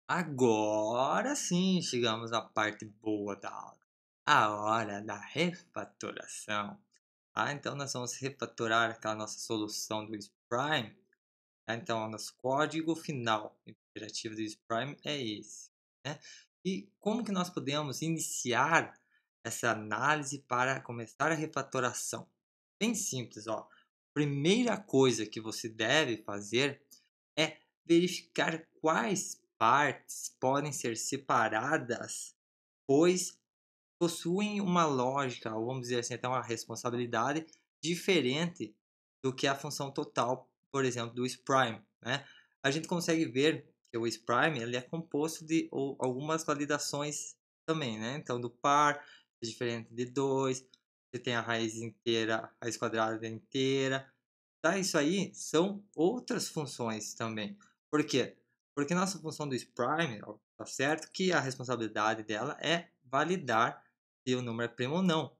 Agora sim chegamos à parte boa da aula, a hora da refatoração. Então nós vamos refatorar aquela nossa solução do Sprime. Então, o nosso código final imperativo do Sprime é esse, né? E como que nós podemos iniciar essa análise para começar a refatoração? Bem simples, ó. Primeira coisa que você deve fazer é verificar quais partes podem ser separadas, pois possuem uma lógica, ou vamos dizer assim, até uma responsabilidade diferente do que a função total, por exemplo, do isPrime, né? A gente consegue ver que o isPrime ele é composto de algumas validações também, né? Então, do par é diferente de 2, você tem a raiz inteira, a raiz quadrada inteira, tá? Isso aí são outras funções também. Por quê? Porque nossa função do isPrime, tá certo que a responsabilidade dela é validar se o número é primo ou não.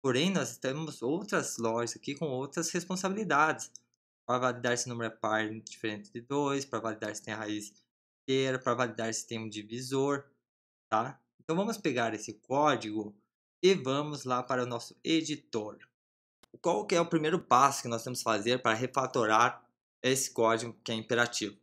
Porém, nós temos outras lógicas aqui com outras responsabilidades. Para validar se o número é par diferente de 2, para validar se tem a raiz inteira, para validar se tem um divisor, tá? Então vamos pegar esse código e vamos lá para o nosso editor. Qual que é o primeiro passo que nós temos que fazer para refatorar esse código que é imperativo?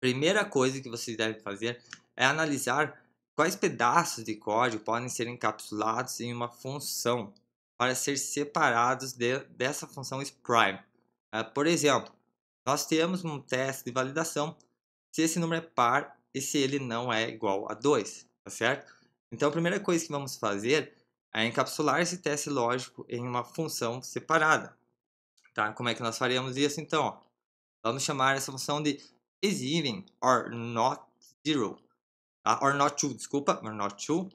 Primeira coisa que vocês devem fazer é analisar quais pedaços de código podem ser encapsulados em uma função para ser separados dessa função sprime. Por exemplo, nós temos um teste de validação se esse número é par e se ele não é igual a 2, tá certo? Então a primeira coisa que vamos fazer é encapsular esse teste lógico em uma função separada. Tá? Como é que nós faremos isso então? Ó? Vamos chamar essa função de isEven or not zero, tá? Or not true, desculpa, or not true.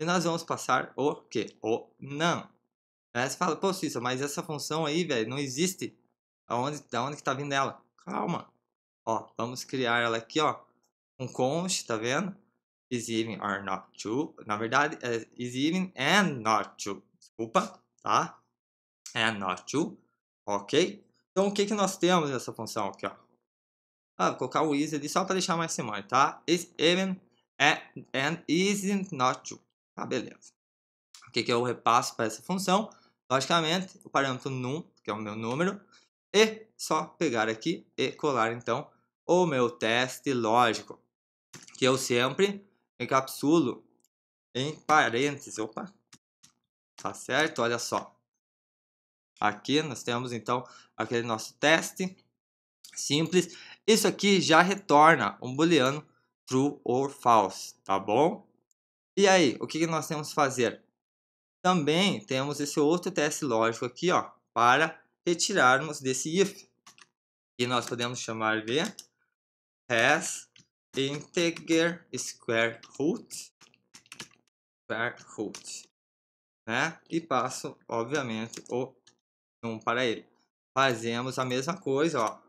E nós vamos passar o quê? O none. Você fala, pô, Cícero, mas essa função aí, velho, não existe. Da onde que tá vindo ela? Calma. Ó, vamos criar ela aqui, ó. Um const, tá vendo? isEven or not true. Na verdade, é isEven and not true. Desculpa, tá? And not true. Ok? Então, o que que nós temos nessa função aqui, ó? Vou colocar o is ali só para deixar mais semântico, tá? Is even and isn't not true. Tá, beleza. O que que eu repasso para essa função? Logicamente, o parâmetro num, que é o meu número, e só pegar aqui e colar, então, o meu teste lógico, que eu sempre encapsulo em parênteses. Opa, tá certo? Olha só. Aqui nós temos, então, aquele nosso teste simples. Isso aqui já retorna um booleano true or false, tá bom? E aí, o que nós temos que fazer? Também temos esse outro teste lógico aqui, ó, para retirarmos desse if, que nós podemos chamar de has integer square root, né? E passo, obviamente, o num para ele. Fazemos a mesma coisa, ó.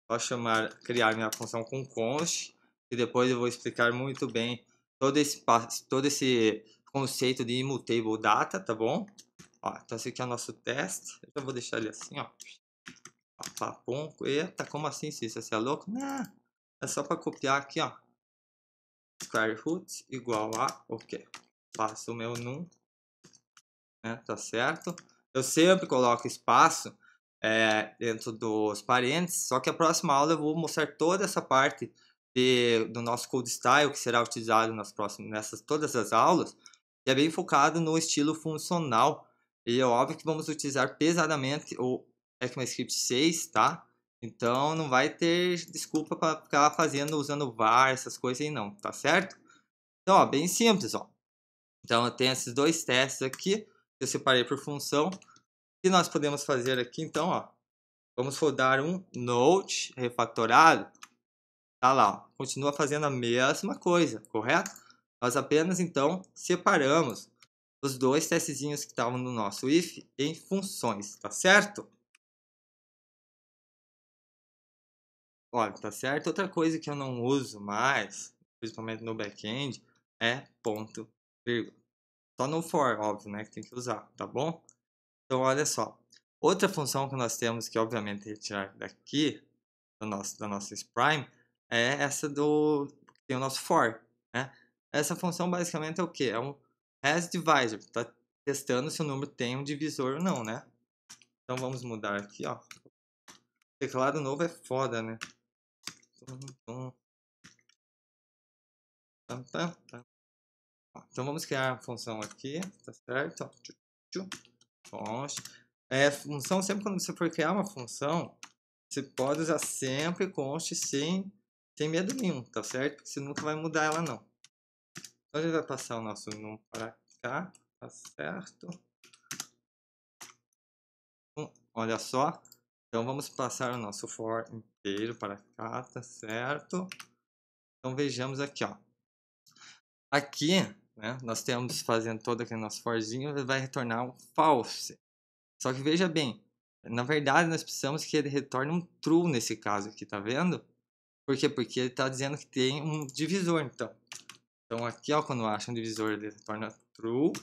Só criar minha função com const, e depois eu vou explicar muito bem todo esse conceito de immutable data, tá bom? Ó, então esse aqui é o nosso teste. Eu já vou deixar ele assim, ó. Papum. Eita, como assim, Cícero? Você é louco? Não, é só para copiar aqui, ó. Square root igual a o quê? Passo o meu num, né? Tá certo? Eu sempre coloco espaço dentro dos parênteses, só que a próxima aula eu vou mostrar toda essa parte do nosso code style que será utilizado nessas todas as aulas, e é bem focado no estilo funcional. E é óbvio que vamos utilizar pesadamente o ECMAScript 6, tá? Então não vai ter desculpa para ficar usando var, essas coisas aí não, tá certo? Então, ó, bem simples, ó. Então eu tenho esses dois testes aqui que eu separei por função. O que nós podemos fazer aqui então, ó? Vamos rodar um Node refatorado. Tá lá, ó, continua fazendo a mesma coisa, correto? Nós apenas então separamos os dois testezinhos que estavam no nosso if em funções, tá certo? Olha, tá certo? Outra coisa que eu não uso mais, principalmente no back-end, é ponto, vírgula. Só no for, óbvio, né, que tem que usar, tá bom? Então, olha só. Outra função que nós temos que, obviamente, retirar daqui, da nossa sprime, é essa tem o nosso for, né? Essa função basicamente é o quê? É um hasDivisor, está testando se o número tem um divisor ou não, né? Então vamos mudar aqui, ó. Teclado novo é foda, né? Então vamos criar a função aqui, tá certo? Const. Função, sempre quando você for criar uma função, você pode usar sempre const sem medo nenhum, tá certo? Porque você nunca vai mudar ela não. Então a gente vai passar o nosso num para cá, tá certo? Olha só. Então vamos passar o nosso for inteiro para cá, tá certo? Então vejamos aqui, ó. Aqui, né, nós temos fazendo todo aquele nosso forzinho, ele vai retornar um false. Só que veja bem, na verdade nós precisamos que ele retorne um true nesse caso aqui, tá vendo? Por quê? Porque ele está dizendo que tem um divisor, então. Então aqui, ó, quando acha um divisor, ele retorna true.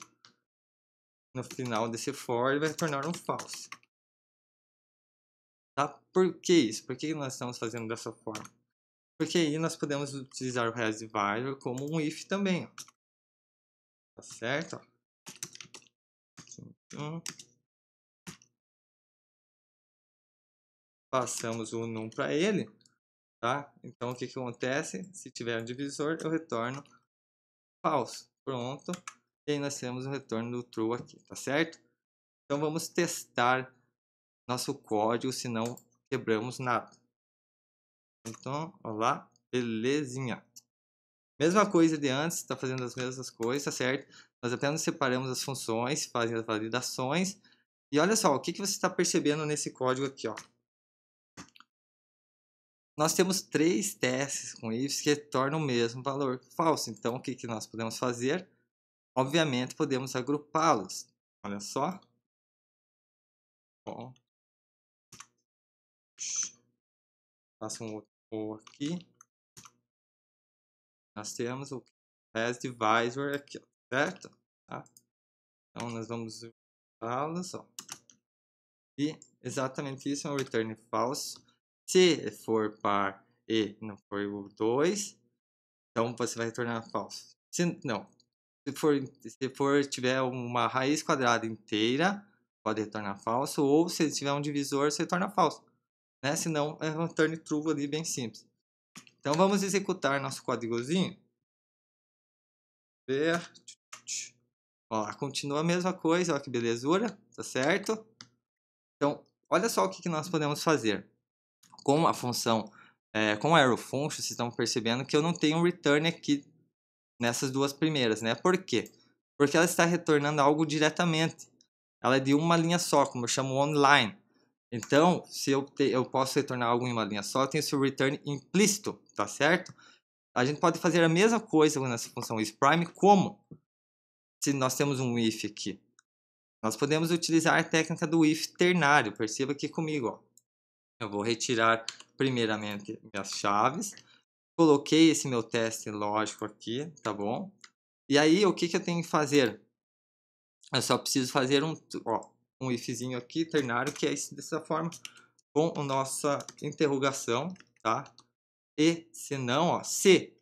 No final desse for, ele vai retornar um false. Tá? Por que isso? Por que nós estamos fazendo dessa forma? Porque aí nós podemos utilizar o hasDivisor como um if também, ó. Tá certo? Passamos o num para ele, tá? Então o que acontece? Se tiver um divisor, eu retorno false. Pronto. E aí nós temos o retorno do true aqui, tá certo? Então vamos testar nosso código, se não quebramos nada. Então, olha lá, belezinha. Mesma coisa de antes, está fazendo as mesmas coisas, tá certo? Nós apenas separamos as funções, fazem as validações. E olha só, o que você está percebendo nesse código aqui, ó. Nós temos 3 testes com ifs que retornam o mesmo valor falso. Então, o que nós podemos fazer? Obviamente, podemos agrupá-los. Olha só. Bom. Faço um outro aqui. Nós temos o hasDivisor aqui, ó, certo? Tá? Então, nós vamos usá-los, ó. E exatamente isso é um return false. Se for par e não for o 2, então você vai retornar false. Se não, se for tiver uma raiz quadrada inteira, pode retornar falso, ou se tiver um divisor, você retorna falso. Né? Se não, é um return true ali, bem simples. Então vamos executar nosso códigozinho. Ó, continua a mesma coisa, ó que belezura, tá certo? Então, olha só o que nós podemos fazer. Com a função, com a arrow function, vocês estão percebendo que eu não tenho um return aqui nessas duas primeiras, né? Por quê? Porque ela está retornando algo diretamente. Ela é de uma linha só, como eu chamo online. Então, se eu posso retornar algo em uma linha só, eu tenho esse return implícito, tá certo? A gente pode fazer a mesma coisa nessa função isPrime, como se nós temos um if aqui. Nós podemos utilizar a técnica do if ternário. Perceba aqui comigo, ó. Eu vou retirar primeiramente minhas chaves. Coloquei esse meu teste lógico aqui, tá bom? E aí, o que eu tenho que fazer? Eu só preciso fazer um ifzinho aqui, ternário, que é dessa forma, com a nossa interrogação, tá? E se não, ó, se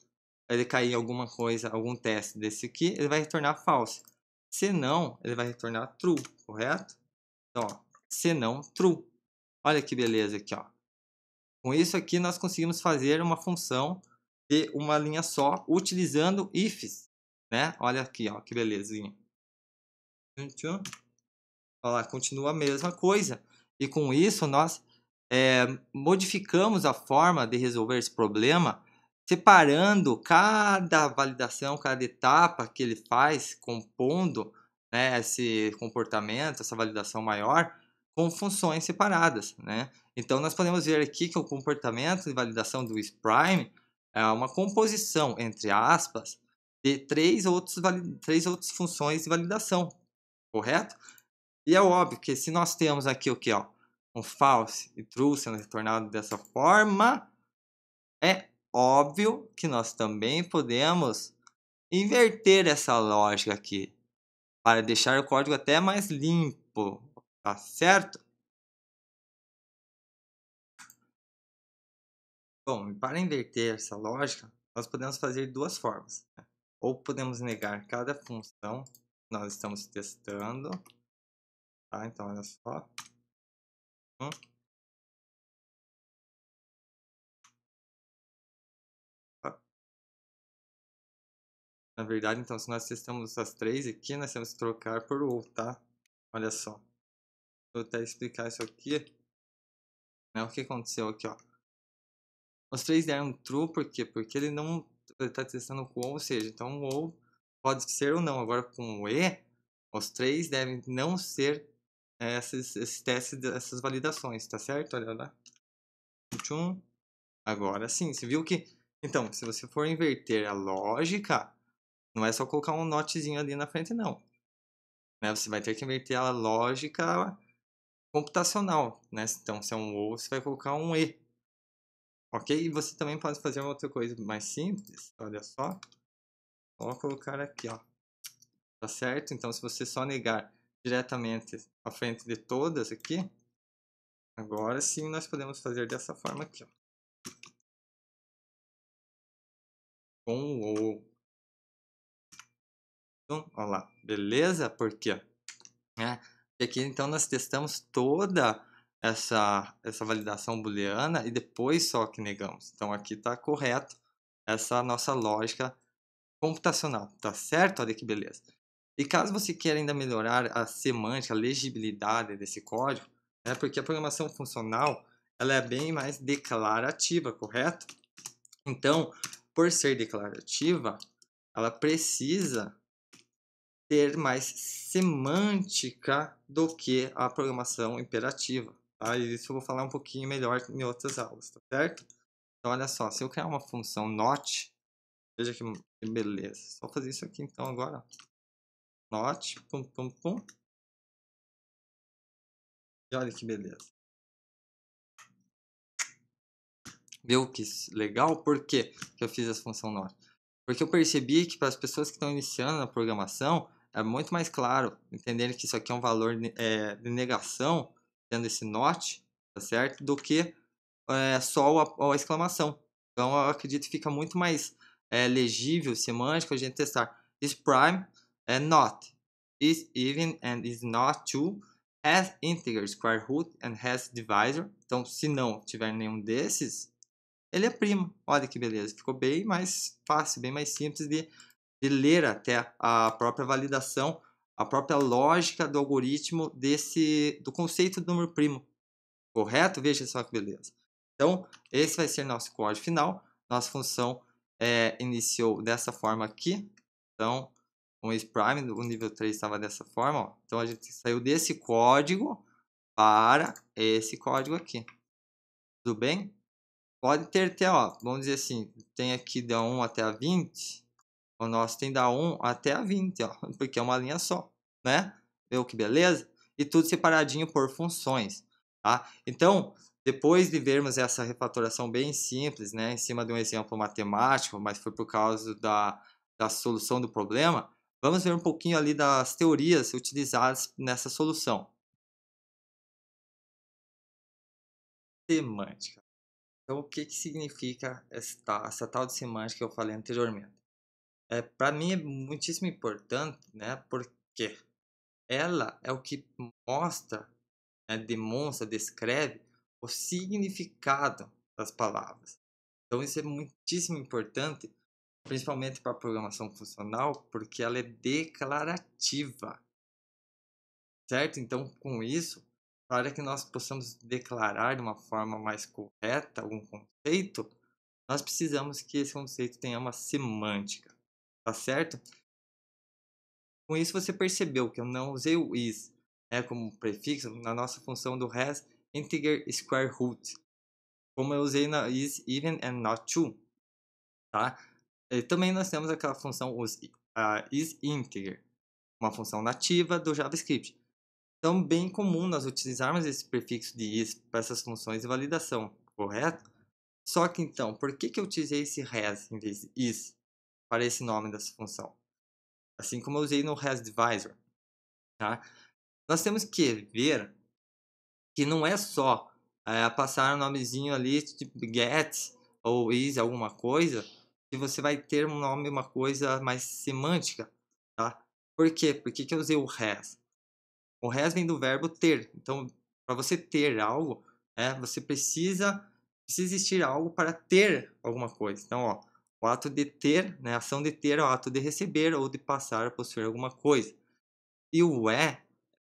ele cair alguma coisa, algum teste desse aqui, ele vai retornar false. Se não, ele vai retornar true, correto? Então, ó, se não, true. Olha que beleza aqui, ó. Com isso aqui, nós conseguimos fazer uma função de uma linha só, utilizando ifs, né? Olha aqui, ó, que belezinha. Olha lá, continua a mesma coisa. E com isso, nós modificamos a forma de resolver esse problema, separando cada validação, cada etapa que ele faz, compondo, né, esse comportamento, essa validação maior, com funções separadas, né? Então, nós podemos ver aqui que o comportamento de validação do isPrime é uma composição, entre aspas, de três outras funções de validação, correto? E é óbvio que se nós temos aqui o que, ó, um false e true sendo retornado dessa forma, é óbvio que nós também podemos inverter essa lógica aqui para deixar o código até mais limpo, tá certo? Bom, para inverter essa lógica, nós podemos fazer de duas formas, né? Ou podemos negar cada função que nós estamos testando, tá? Então, olha só. Na verdade, então, se nós testamos as três aqui, nós temos que trocar por ou, tá? Olha só. Vou até explicar isso aqui, né? O que aconteceu aqui, ó. Os três deram true, por quê? Porque ele não está testando com ou seja, então o ou pode ser ou não. Agora com o e, os três devem não ser esses testes, essas validações, tá certo? Olha lá. Tchum. Agora sim, você viu que... Então, se você for inverter a lógica, não é só colocar um notezinho ali na frente, não. Né? Você vai ter que inverter a lógica computacional, né? Então, se é um ou, você vai colocar um e. Ok? E você também pode fazer uma outra coisa mais simples, olha só. Vou colocar aqui, ó. Tá certo? Então, se você só negar diretamente à frente de todas aqui, agora sim nós podemos fazer dessa forma aqui, ó. Com ou. Então, olha lá. Beleza? Por quê? E aqui, então, nós testamos toda essa validação booleana e depois só que negamos. Então, aqui está correto essa nossa lógica computacional, tá certo? Olha que beleza. E caso você queira ainda melhorar a semântica, a legibilidade desse código, porque a programação funcional ela é bem mais declarativa, correto? Então, por ser declarativa, ela precisa ter mais semântica do que a programação imperativa. Tá? E isso eu vou falar um pouquinho melhor em outras aulas, tá certo? Então, olha só, se eu criar uma função not, veja que beleza. Só fazer isso aqui então agora. Not, pum, pum, pum. E olha que beleza. Viu que legal? Por que eu fiz essa função not? Porque eu percebi que para as pessoas que estão iniciando na programação, é muito mais claro entenderem que isso aqui é um valor de negação, tendo esse not, tá certo? Do que só a exclamação. Então eu acredito que fica muito mais legível, semântico a gente testar is prime and not, is even and is not true, has integer square root and has divisor. Então se não tiver nenhum desses, ele é primo. Olha que beleza, ficou bem mais fácil, bem mais simples de ler até a própria validação, a própria lógica do algoritmo do conceito do número primo. Correto? Veja só que beleza. Então, esse vai ser nosso código final. Nossa função iniciou dessa forma aqui. Então, o isPrime, o nível 3 estava dessa forma. Ó. Então, a gente saiu desse código para esse código aqui. Tudo bem? Pode ter até, ó, vamos dizer assim, tem aqui da 1 até a 20. O nosso tem da 1 até a 20, ó, porque é uma linha só, né? Viu que beleza? E tudo separadinho por funções, tá? Então, depois de vermos essa refatoração bem simples, né, em cima de um exemplo matemático, mas foi por causa da solução do problema, vamos ver um pouquinho ali das teorias utilizadas nessa solução. Semântica. Então, o que significa essa tal de semântica que eu falei anteriormente? Para mim é muitíssimo importante, né, porque ela é o que mostra, né, demonstra, descreve o significado das palavras. Então isso é muitíssimo importante, principalmente para a programação funcional, porque ela é declarativa, certo? Então com isso, para que nós possamos declarar de uma forma mais correta algum conceito, nós precisamos que esse conceito tenha uma semântica, tá certo? Com isso você percebeu que eu não usei o is como prefixo na nossa função do has integer square root, como eu usei na is even and not true, tá? E também nós temos aquela função isInteger, uma função nativa do JavaScript. Então, bem comum nós utilizarmos esse prefixo de is para essas funções de validação, correto? Só que então, por que eu utilizei esse has em vez de is para esse nome dessa função? Assim como eu usei no hasDivisor, tá? Nós temos que ver que não é só passar um nomezinho ali, tipo get ou is alguma coisa, que você vai ter um nome, uma coisa mais semântica, tá? Por quê? Por que que eu usei o has? O has vem do verbo ter. Então, para você ter algo, você precisa existir algo para ter alguma coisa. Então, ó, o ato de ter, né, a ação de ter é o ato de receber ou de passar a possuir alguma coisa. E o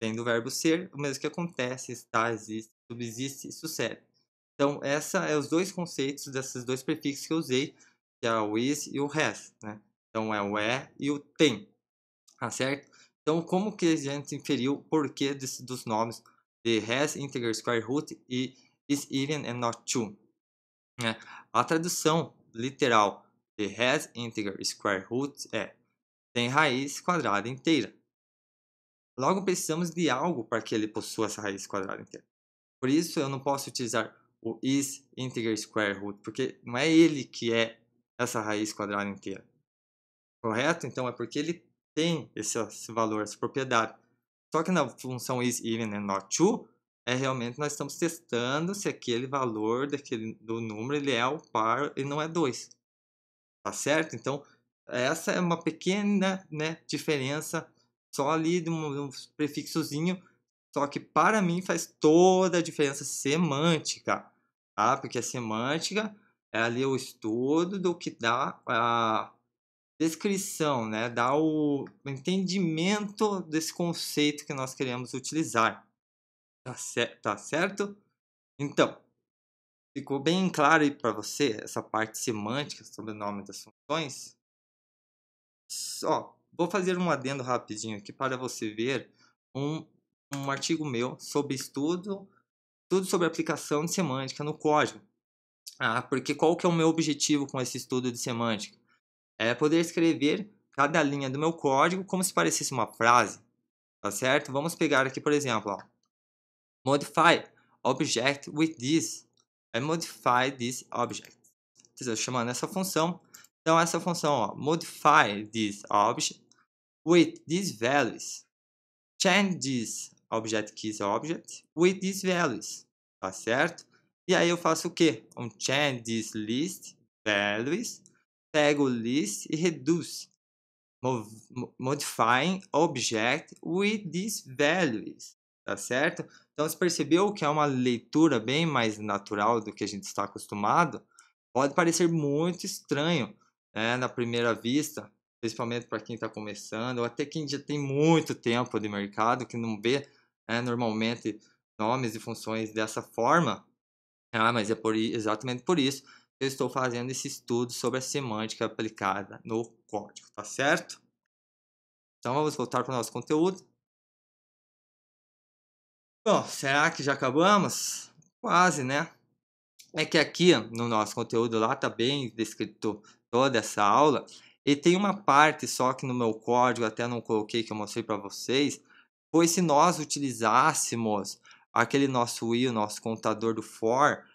vem do verbo ser, o mesmo que acontece, está, existe, subsiste e sucede. Então, essa é os dois conceitos desses dois prefixos que eu usei, que é o is e o has, né? Então, é o e o tem, tá certo? Então, como que a gente inferiu o porquê dos nomes de has, integer, square root e is even and not true, né? A tradução literal de has, integer, square root é tem raiz quadrada inteira. Logo, precisamos de algo para que ele possua essa raiz quadrada inteira. Por isso, eu não posso utilizar o is integer square root, porque não é ele que é essa raiz quadrada inteira. Correto? Então, é porque ele tem esse valor, essa propriedade. Só que na função is, even and not true, realmente nós estamos testando se aquele valor do número ele é o par e não é 2. Tá certo? Então, essa é uma pequena, né, diferença só ali de um prefixozinho, só que para mim faz toda a diferença semântica, tá? Porque a semântica é ali o estudo do que dá a descrição, né? Dá o entendimento desse conceito que nós queremos utilizar. Tá certo? Então, ficou bem claro aí para você essa parte semântica sobre o nome das funções? Só, vou fazer um adendo rapidinho aqui para você ver um, um artigo meu sobre tudo sobre aplicação de semântica no código. Porque qual que é o meu objetivo com esse estudo de semântica? É poder escrever cada linha do meu código como se parecesse uma frase, tá certo? Vamos pegar aqui, por exemplo, ó, modify object with this. É modify this object. Estou chamando essa função. Então, essa função, ó, modify this object with these values. Change this object keys object with these values, tá certo? E aí eu faço o quê? Um change this list values, pego o list e reduzo. Modifying object with these values, tá certo? Então você percebeu que é uma leitura bem mais natural do que a gente está acostumado? Pode parecer muito estranho, né, na primeira vista, principalmente para quem está começando, ou até quem já tem muito tempo de mercado, que não vê, né, normalmente nomes e funções dessa forma. Mas é exatamente por isso que eu estou fazendo esse estudo sobre a semântica aplicada no código, tá certo? Então vamos voltar para o nosso conteúdo. Bom, será que já acabamos? Quase, né? É que aqui no nosso conteúdo lá está bem descrito toda essa aula. E tem uma parte só que no meu código, até não coloquei, que eu mostrei para vocês, foi se nós utilizássemos aquele nosso while, nosso contador do for,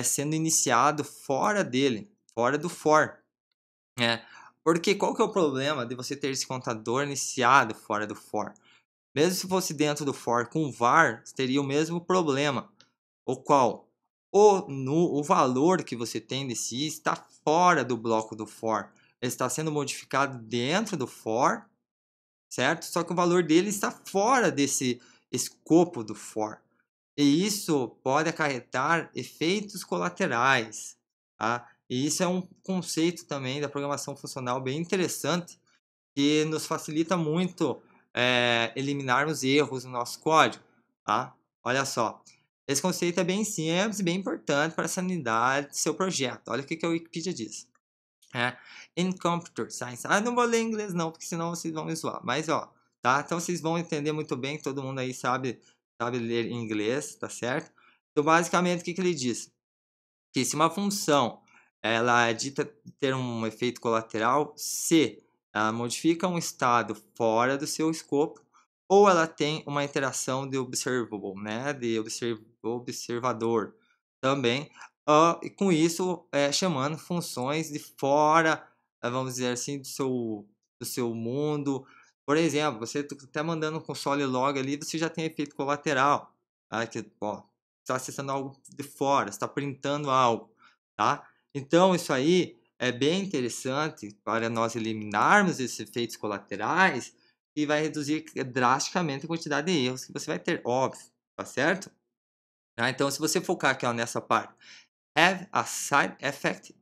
sendo iniciado fora dele, fora do for. Porque qual que é o problema de você ter esse contador iniciado fora do for? Mesmo se fosse dentro do for com var, teria o mesmo problema, o qual o valor que você tem desse i está fora do bloco do for. Ele está sendo modificado dentro do for, certo? Só que o valor dele está fora desse escopo do for. E isso pode acarretar efeitos colaterais, tá? E isso é um conceito também da programação funcional bem interessante, que nos facilita muito eliminarmos erros no nosso código, tá? Olha só, esse conceito é bem simples e bem importante para a sanidade do seu projeto. Olha o que a Wikipedia diz. In Computer Science. Não vou ler em inglês não, porque senão vocês vão me zoar. Mas, ó, tá? Então vocês vão entender muito bem, todo mundo aí sabe ler em inglês, tá certo? Então, basicamente, o que ele diz? Que se uma função ela é dita ter um efeito colateral se ela modifica um estado fora do seu escopo ou ela tem uma interação de observable, né, de observador também, e com isso chamando funções de fora, vamos dizer assim, do seu mundo. Por exemplo, você está mandando um console log ali, você já tem efeito colateral, tá? Que, ó, está acessando algo de fora, está printando algo, tá? Então, isso aí é bem interessante para nós eliminarmos esses efeitos colaterais e vai reduzir drasticamente a quantidade de erros que você vai ter, óbvio, tá certo? Tá? Então, se você focar aqui ó, nessa parte, have a side effect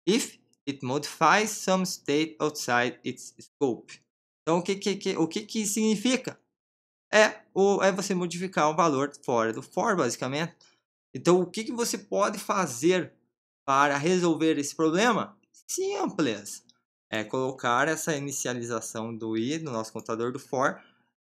if it modifies some state outside its scope. Então, o que significa? É você modificar um valor fora do for, basicamente. Então, o que você pode fazer para resolver esse problema? Simples. É colocar essa inicialização do i no nosso contador do for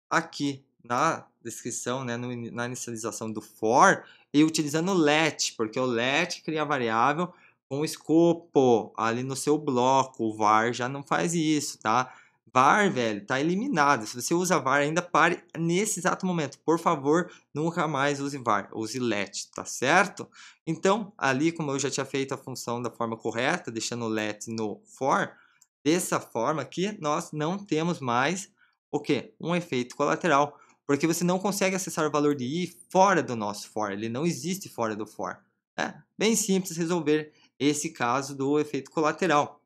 aqui na descrição, né, na inicialização do for e utilizando o let, porque o let cria a variável com o escopo ali no seu bloco. O var já não faz isso, tá? Var, velho, tá eliminado. Se você usa var, ainda pare nesse exato momento. Por favor, nunca mais use var, use let, tá certo? Então, ali, como eu já tinha feito a função da forma correta, deixando o let no for, dessa forma aqui, nós não temos mais o quê? Um efeito colateral, porque você não consegue acessar o valor de i fora do nosso for, ele não existe fora do for. É bem simples resolver esse caso do efeito colateral,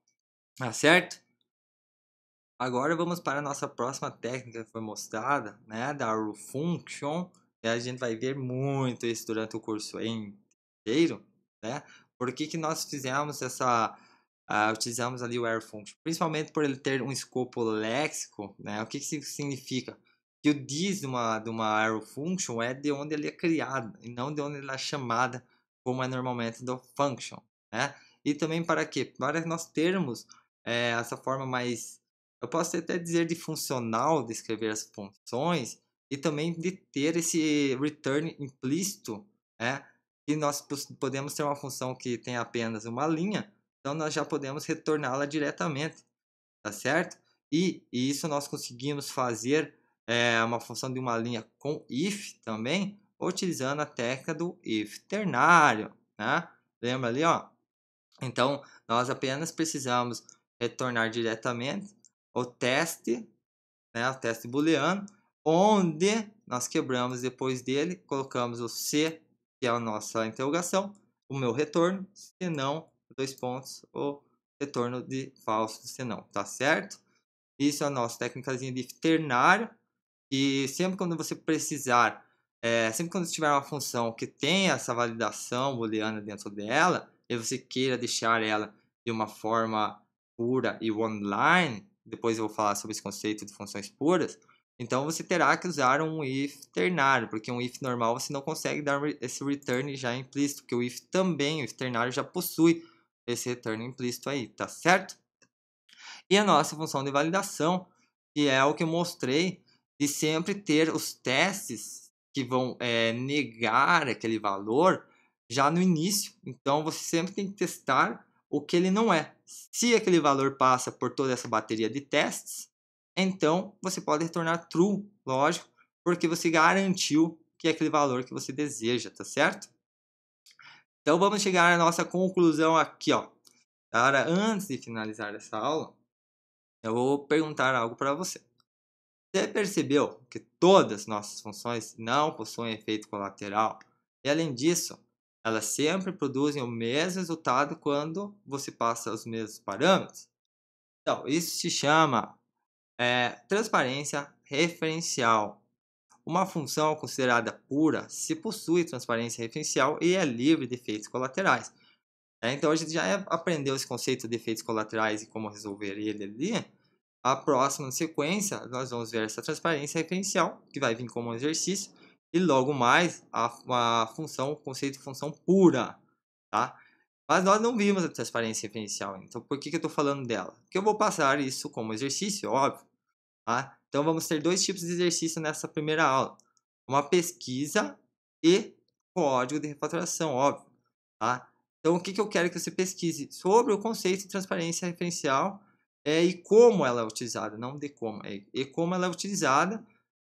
tá certo? Agora vamos para a nossa próxima técnica que foi mostrada, né, da rule function, e a gente vai ver muito isso durante o curso inteiro, né? Por que nós fizemos utilizamos ali o arrow function? Principalmente por ele ter um escopo léxico, né? O que isso significa? Que o this de uma arrow function é de onde ele é criado, e não de onde ele é chamada, como é normalmente do function, né? E também para quê? Para nós termos essa forma mais, eu posso até dizer, de funcional de escrever as funções e também de ter esse return implícito, né? E nós podemos ter uma função que tem apenas uma linha, então nós já podemos retorná-la diretamente, tá certo? E isso nós conseguimos fazer uma função de uma linha com if também, utilizando a técnica do if ternário, né? Lembra ali, ó? Então, nós apenas precisamos retornar diretamente o teste, né, o teste booleano, onde nós quebramos depois dele, colocamos o C, que é a nossa interrogação, o meu retorno, se não, dois pontos, o retorno de falso, se não, tá certo? Isso é a nossa técnicazinha de ternário, e sempre quando você precisar, sempre quando tiver uma função que tem essa validação booleana dentro dela, e você queira deixar ela de uma forma pura e one-line, depois eu vou falar sobre esse conceito de funções puras, então você terá que usar um if ternário, porque um if normal você não consegue dar esse return já implícito, porque o if também, o if ternário já possui esse return implícito aí, tá certo? E a nossa função de validação, que é o que eu mostrei, de sempre ter os testes que vão negar aquele valor já no início. Então, você sempre tem que testar o que ele não é. Se aquele valor passa por toda essa bateria de testes, então você pode retornar true, lógico, porque você garantiu que é aquele valor que você deseja, tá certo? Então, vamos chegar à nossa conclusão aqui, ó. Cara, antes de finalizar essa aula, eu vou perguntar algo para você. Você percebeu que todas nossas funções não possuem efeito colateral? E além disso, elas sempre produzem o mesmo resultado quando você passa os mesmos parâmetros? Então, isso se chama transparência referencial. Uma função considerada pura se possui transparência referencial e é livre de efeitos colaterais. Então, a gente já aprendeu esse conceito de efeitos colaterais e como resolver ele ali. A próxima sequência, nós vamos ver essa transparência referencial, que vai vir como um exercício, e logo mais a função, o conceito de função pura, tá? Mas nós não vimos a transparência referencial, então por que eu estou falando dela? Porque eu vou passar isso como exercício, óbvio, tá? Então vamos ter dois tipos de exercício nessa primeira aula. Uma pesquisa e código de refatoração, óbvio, tá? Então o que eu quero que você pesquise? Sobre o conceito de transparência referencial e como ela é utilizada, não de como, e como ela é utilizada,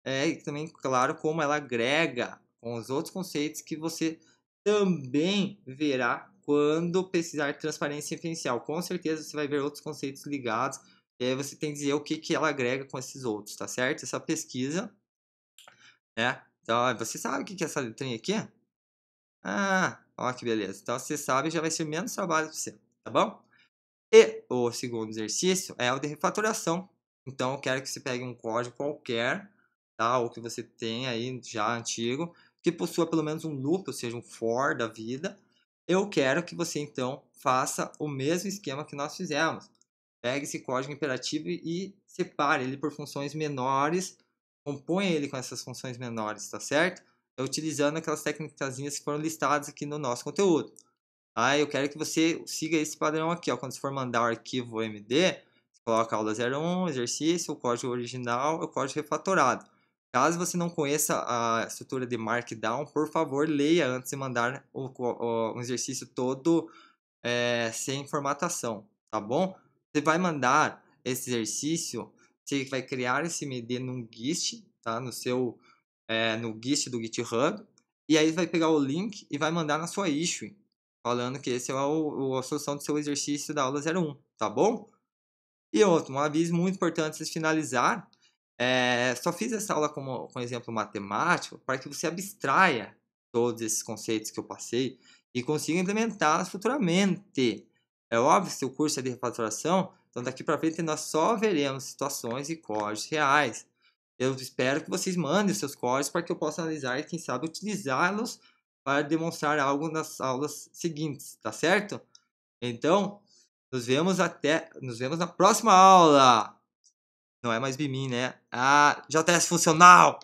e também, claro, como ela agrega com os outros conceitos que você também verá quando pesquisar transparência referencial. Com certeza você vai ver outros conceitos ligados, e aí você tem que dizer o que ela agrega com esses outros, tá certo? Essa pesquisa, né? Então, você sabe o que é essa letrinha aqui? Ah, ó que beleza. Então, você sabe, já vai ser menos trabalho para você, tá bom? E o segundo exercício é o de refatoração. Então, eu quero que você pegue um código qualquer, tá? Ou que você tenha aí já antigo, que possua pelo menos um loop, ou seja, um for da vida. Eu quero que você, então, faça o mesmo esquema que nós fizemos. Pegue esse código imperativo e separe ele por funções menores, compõe ele com essas funções menores, tá certo? Utilizando aquelas técnicas que foram listadas aqui no nosso conteúdo. Eu quero que você siga esse padrão aqui, ó. Quando você for mandar o arquivo MD, você coloca aula 01, exercício, o código original, o código refatorado. Caso você não conheça a estrutura de Markdown, por favor, leia antes de mandar o exercício todo sem formatação, tá bom? Você vai mandar esse exercício, você vai criar esse MD num GIST, tá? No GIST do GitHub, e aí vai pegar o link e vai mandar na sua issue, falando que esse é a solução do seu exercício da aula 01, tá bom? E outro, um aviso muito importante antes de finalizar, só fiz essa aula com exemplo matemático para que você abstraia todos esses conceitos que eu passei e consiga implementá-los futuramente. É óbvio que seu curso é de refatoração, então daqui para frente nós só veremos situações e códigos reais. Eu espero que vocês mandem os seus códigos para que eu possa analisar e, quem sabe, utilizá-los para demonstrar algo nas aulas seguintes, tá certo? Então, nos vemos na próxima aula. Não é mais BIMIM, né? JS funcional!